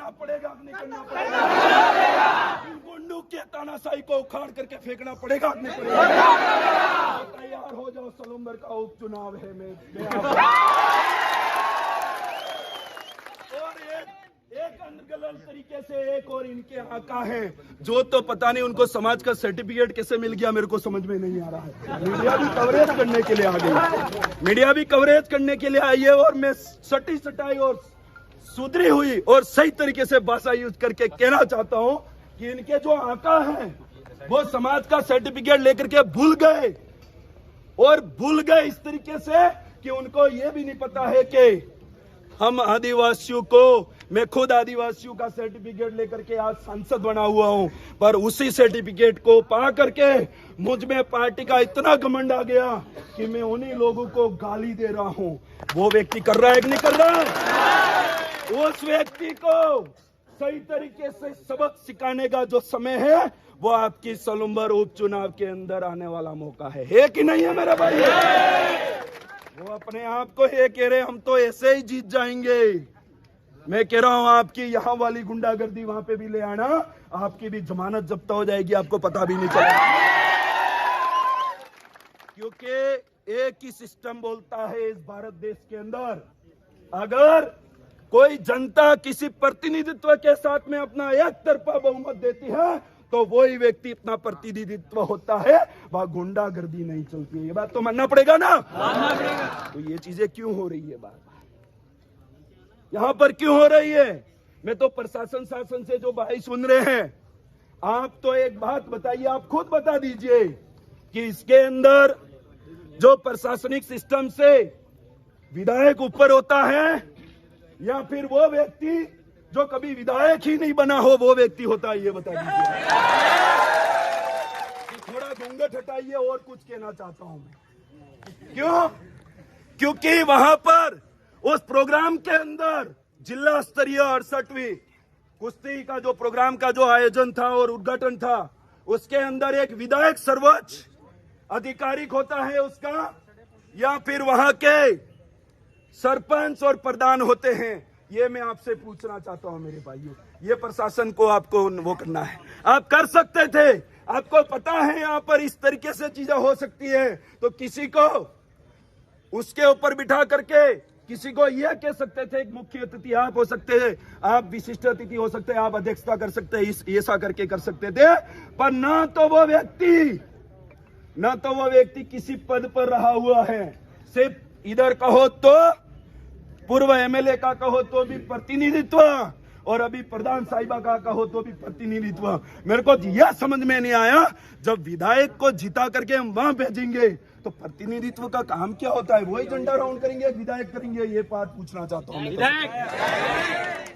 करना पड़ेगा कि नहीं करना पड़ेगा? इन गुंडों के तानाशाही को उखाड़ करके फेंकना पड़ेगा कि नहीं पड़ेगा? तो तैयार हो जाओ, सलूम्बर का उपचुनाव है। और एक अनगलत तरीके से एक और इनके आका है जो तो पता नहीं उनको समाज का सर्टिफिकेट कैसे मिल गया, मेरे को समझ में नहीं आ रहा है। मीडिया भी कवरेज करने के लिए आ गई, मीडिया भी कवरेज करने के लिए आई है। और मैं सटी सटाई और सुधरी हुई और सही तरीके से भाषा यूज करके कहना चाहता हूं कि इनके जो आका हैं वो समाज का सर्टिफिकेट लेकर के भूल गए, और भूल गए इस तरीके से कि उनको ये भी नहीं पता है कि हम आदिवासियों को, मैं खुद आदिवासियों का सर्टिफिकेट लेकर के आज सांसद बना हुआ हूं, पर उसी सर्टिफिकेट को पा करके मुझ में पार्टी का इतना घमंड आ गया कि मैं उन्हीं लोगों को गाली दे रहा हूं। वो व्यक्ति कर रहा है कि नहीं कर रहा है? उस व्यक्ति को सही तरीके से सबक सिखाने का जो समय है वो आपकी सलूम्बर उपचुनाव के अंदर आने वाला मौका है कि नहीं है मेरे भाई? वो अपने आप को ये कह रहे हम तो ऐसे ही जीत जाएंगे। मैं कह रहा हूं आपकी यहाँ वाली गुंडागर्दी वहां पे भी ले आना, आपकी भी जमानत जब्त हो जाएगी, आपको पता भी नहीं चलेगा। क्योंकि एक ही सिस्टम बोलता है इस भारत देश के अंदर, अगर कोई जनता किसी प्रतिनिधित्व के साथ में अपना एक तरफा बहुमत देती है तो वही व्यक्ति इतना प्रतिनिधित्व होता है, वह गुंडागर्दी नहीं चलती है। ये बात तो मानना पड़ेगा ना? मानना पड़ेगा। तो ये चीजें क्यों हो रही है बार बार, यहां पर क्यों हो रही है? मैं तो प्रशासन शासन से जो भाई सुन रहे हैं, आप तो एक बात बताइए, आप खुद बता दीजिए कि इसके अंदर जो प्रशासनिक सिस्टम से विधायक ऊपर होता है या फिर वो व्यक्ति जो कभी विधायक ही नहीं बना हो वो व्यक्ति होता है? ये बता दीजिए। थोड़ा घूंघट हटाइए, और कुछ कहना चाहता हूं मैं। क्यों? क्योंकि वहां पर उस प्रोग्राम के अंदर जिला स्तरीय 68वीं कुश्ती का जो प्रोग्राम का जो आयोजन था और उद्घाटन था, उसके अंदर एक विधायक सर्वोच्च आधिकारिक होता है उसका, या फिर वहां के सरपंच और प्रधान होते हैं। ये मैं आपसे पूछना चाहता हूं मेरे भाइयों, ये प्रशासन को आपको वो करना है। आप कर सकते थे, आपको पता है यहाँ पर इस तरीके से चीजें हो सकती है, तो किसी को उसके ऊपर बिठा करके किसी को यह कह सकते थे एक मुख्य अतिथि आप हो सकते थे, आप विशिष्ट अतिथि हो सकते हैं, आप अध्यक्षता कर सकते हैं, ऐसा करके कर सकते थे। पर ना तो वो व्यक्ति किसी पद पर रहा हुआ है, सिर्फ इधर कहो तो पूर्व एमएलए का कहो तो भी प्रतिनिधित्व, और अभी प्रधान साहिबा का कहो तो भी प्रतिनिधित्व। मेरे को यह समझ में नहीं आया, जब विधायक को जिता करके हम वहां भेजेंगे तो प्रतिनिधित्व का काम क्या होता है? वही झंडा राउंड करेंगे, विधायक करेंगे? ये बात पूछना चाहता हूँ।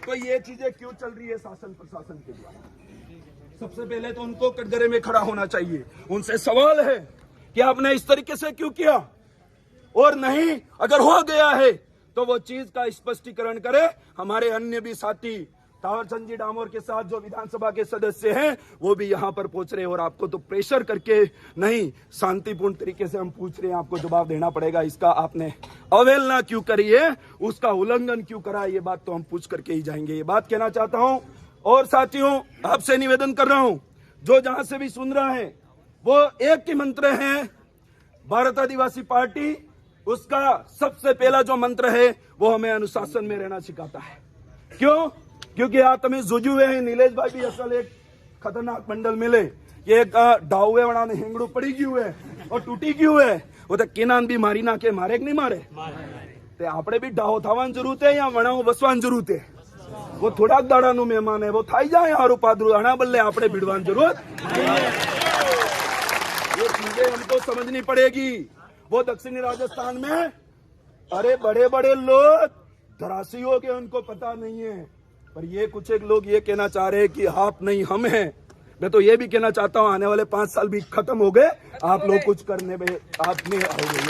तो ये चीजें क्यों चल रही है शासन प्रशासन के द्वारा? सबसे पहले तो उनको कटघरे में खड़ा होना चाहिए, उनसे सवाल है कि आपने इस तरीके से क्यों किया, और नहीं अगर हो गया है तो वो चीज का स्पष्टीकरण करे। हमारे अन्य भी साथी तावरचंद जी डामोर के साथ जो विधानसभा के सदस्य हैं वो भी यहाँ पर पहुंच रहे हैं, और आपको तो प्रेशर करके नहीं, शांतिपूर्ण तरीके से हम पूछ रहे हैं, आपको जवाब देना पड़ेगा। इसका आपने अवहेलना क्यों करी है, उसका उल्लंघन क्यों करा, ये बात तो हम पूछ करके ही जाएंगे। ये बात कहना चाहता हूं। और साथियों, आपसे निवेदन कर रहा हूं, जो जहां से भी सुन रहा है, वो एक ही मंत्र है भारत आदिवासी पार्टी, उसका सबसे पहला जो मंत्र है वो हमें अनुशासन में रहना सिखाता है। क्यों? क्योंकि आप हमें जुजू है, नीलेश भाई भी असल एक खतरनाक मंडल मिले, ये एक डाउवे वड़ा ने हेंगड़ू पड़ी क्यों है और टूटी क्यों है, वो तो किनान भी मारी ना के मारे कि नहीं मारे, ते आपड़े भी डाहो थावान जरूरत है या वणाओ बसवान जरूरत है? वो थोड़ा दाड़ानु मेहमान है, वो थाई जाए हारू पादरू अणा बल्ले आपड़े भिड़वान जरूरत। ये चीजें हमको समझनी पड़ेगी। वो दक्षिणी राजस्थान में अरे बड़े बड़े लोग धराशी हो गए, उनको पता नहीं है, पर ये कुछ एक लोग ये कहना चाह रहे हैं कि आप नहीं हम हैं। मैं तो ये भी कहना चाहता हूं, आने वाले 5 साल भी खत्म हो गए, आप लोग कुछ करने में आप नहीं हो गए,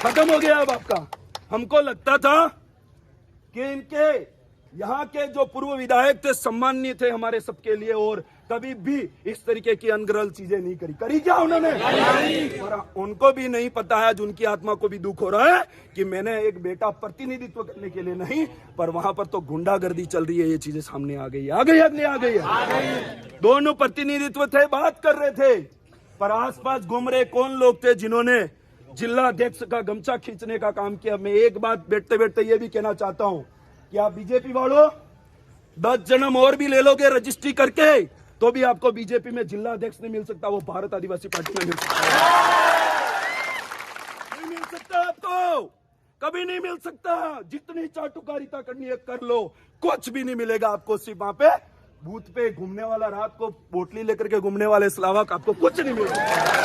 खत्म हो गया अब आपका। हमको लगता था कि इनके यहाँ के जो पूर्व विधायक थे सम्माननीय थे हमारे सबके लिए, और कभी भी इस तरीके की अनगरल चीजें नहीं करी। करी क्या उन्होंने? पर उनको भी नहीं पता है, आज उनकी आत्मा को भी दुख हो रहा है कि मैंने एक बेटा प्रतिनिधित्व करने के लिए नहीं, पर वहां पर तो गुंडागर्दी चल रही है। ये चीजें सामने आ गई है। दोनों प्रतिनिधित्व थे, बात कर रहे थे, पर आसपास घूम रहे कौन लोग थे जिन्होंने जिला अध्यक्ष का गमछा खींचने का काम किया। मैं एक बात बैठते बैठते ये भी कहना चाहता हूं कि आप बीजेपी वालों 10 जन्म और भी ले लोगे रजिस्ट्री करके, तो भी आपको बीजेपी में जिला अध्यक्ष नहीं मिल सकता, वो भारत आदिवासी पार्टी में मिल सकता। नहीं मिल सकता आपको, कभी नहीं मिल सकता। जितनी चाटुकारिता करनी है कर लो, कुछ भी नहीं मिलेगा आपको। सिर्फ वहां पे बूथ पे घूमने वाला, रात को बोतली लेकर के घूमने वाले स्लावक, आपको कुछ नहीं मिल सकता।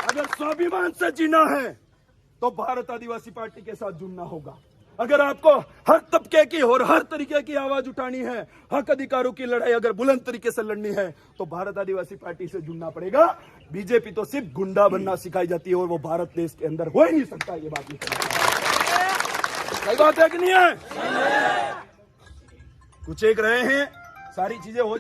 अगर स्वाभिमान से जीना है तो भारत आदिवासी पार्टी के साथ जुड़ना होगा। अगर आपको हर तबके की और हर तरीके की आवाज उठानी है, हक अधिकारों की लड़ाई अगर बुलंद तरीके से लड़नी है, तो भारत आदिवासी पार्टी से जुड़ना पड़ेगा। बीजेपी तो सिर्फ गुंडा बनना सिखाई जाती है और वो भारत देश के अंदर हो ही नहीं सकता। ये बात सही बात है कि नहीं है? कुछ एक रहे हैं, सारी चीजें हो